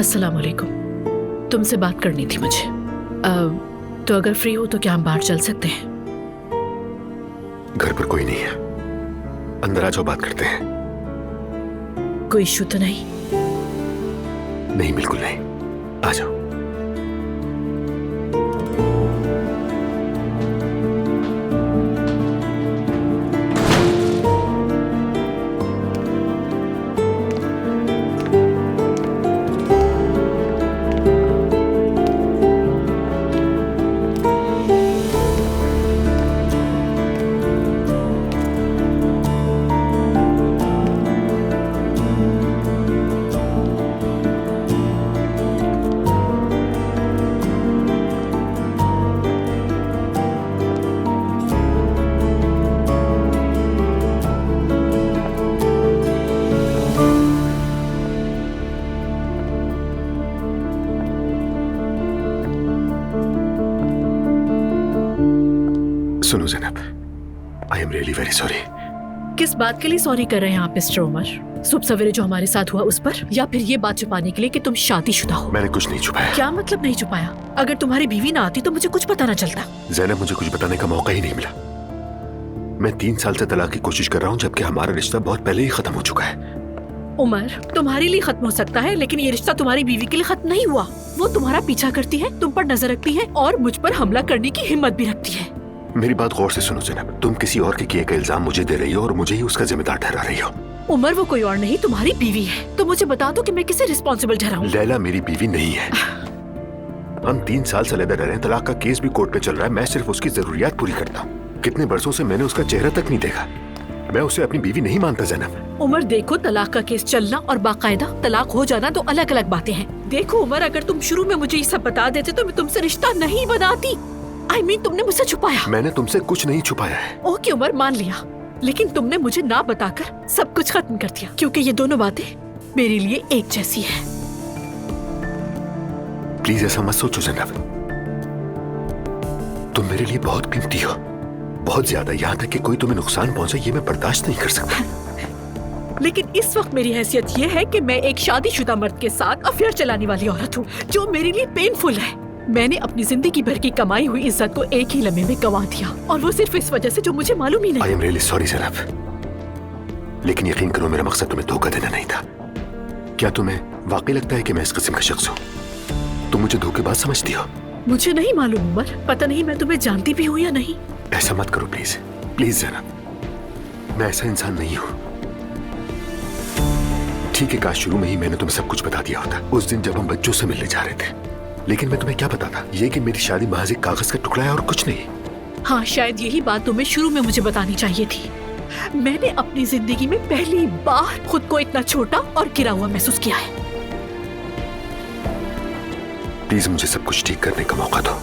अस्सलाम वालेकुम। तुमसे बात करनी थी मुझे। तो अगर फ्री हो तो क्या हम बाहर चल सकते हैं? घर पर कोई नहीं है, अंदर आ जाओ, बात करते हैं। कोई इशू तो नहीं? नहीं, बिल्कुल नहीं, आ जाओ। सुनो Zainab, I am really very sorry. किस बात के लिए सॉरी कर रहे हैं आप मिस्टर उमर? सुबह सवेरे जो हमारे साथ हुआ उस पर, या फिर ये बात छुपाने के लिए कि तुम शादीशुदा हो? मैंने कुछ नहीं छुपाया। क्या मतलब नहीं छुपाया? अगर तुम्हारी बीवी ना आती तो मुझे कुछ पता ना चलता। ज़ैनब, मुझे कुछ बताने का मौका ही नहीं मिला। मैं 3 साल से तलाक की कोशिश कर रहा हूँ, जबकि हमारा रिश्ता बहुत पहले ही खत्म हो चुका है। उमर, तुम्हारे लिए खत्म हो सकता है, लेकिन ये रिश्ता तुम्हारी बीवी के लिए खत्म नहीं हुआ। वो तुम्हारा पीछा करती है, तुम पर नजर रखती है और मुझ पर हमला करने की हिम्मत भी रखती है। मेरी बात गौर से सुनो ज़ैनब, तुम किसी और के किए गए इल्जाम मुझे दे रही हो और मुझे ही उसका जिम्मेदार ठहरा रही हो। उमर, वो कोई और नहीं, तुम्हारी बीवी है। तो मुझे बता दो कि मैं किसे रिस्पॉन्सिबल ठहराऊं? लैला मेरी बीवी नहीं है। हम 3 साल से अलग रह रहे हैं, तलाक का केस भी कोर्ट पे चल रहा है। मैं सिर्फ उसकी जरूरियात पूरी करता हूँ। कितने बरसों से मैंने उसका चेहरा तक नहीं देखा। मैं उसे अपनी बीवी नहीं मानता ज़ैनब। उमर देखो, तलाक का केस चलना और बाकायदा तलाक हो जाना दो अलग अलग बातें हैं। देखो उमर, अगर तुम शुरू में मुझे ये सब बता देते तो मैं तुमसे रिश्ता नहीं बनाती। I mean, तुमने मुझसे छुपाया। मैंने तुमसे कुछ नहीं छुपाया है। ओके उमर, मान लिया, लेकिन तुमने मुझे ना बताकर सब कुछ खत्म कर दिया, क्योंकि ये दोनों बातें मेरे लिए एक जैसी है। प्लीज ऐसा मत सोचो ज़ैनब, तुम मेरे लिए बहुत कीमती हो, बहुत ज्यादा। यहाँ तक कि कोई तुम्हें नुकसान पहुंचे ये मैं बर्दाश्त नहीं कर सकता। लेकिन इस वक्त मेरी हैसियत ये है कि मैं एक शादीशुदा मर्द के साथ अफेयर चलाने वाली औरत हूँ, जो मेरे लिए पेनफुल है। मैंने अपनी जिंदगी भर की कमाई हुई इज्जत को एक ही लम्हे में गंवा दिया, और वो सिर्फ इस वजह से जो मुझे मालूम ही नहीं। I am really sorry Zainab, लेकिन यकीन करो मेरा मकसद तुम्हें धोखा देना नहीं था। क्या तुम्हें वाकई लगता है कि मैं इस किस्म का शख्स हूँ? तुम मुझे धोखेबाज समझती हो? मुझे नहीं मालूम उमर, पता नहीं मैं तुम्हें जानती भी हूँ या नहीं। ऐसा मत करो प्लीज, प्लीज ज़ैनब, मैं ऐसा इंसान नहीं हूँ। ठीक है, काश शुरू में ही मैंने तुम्हें सब कुछ बता दिया होता, उस दिन जब हम बच्चों से मिलने जा रहे थे। लेकिन मैं तुम्हें क्या बताता, ये कि मेरी शादी महज एक कागज का टुकड़ा है और कुछ नहीं। हाँ, शायद यही बात तुम्हें शुरू में मुझे बतानी चाहिए थी। मैंने अपनी जिंदगी में पहली बार खुद को इतना छोटा और गिरा हुआ महसूस किया है। प्लीज मुझे सब कुछ ठीक करने का मौका दो।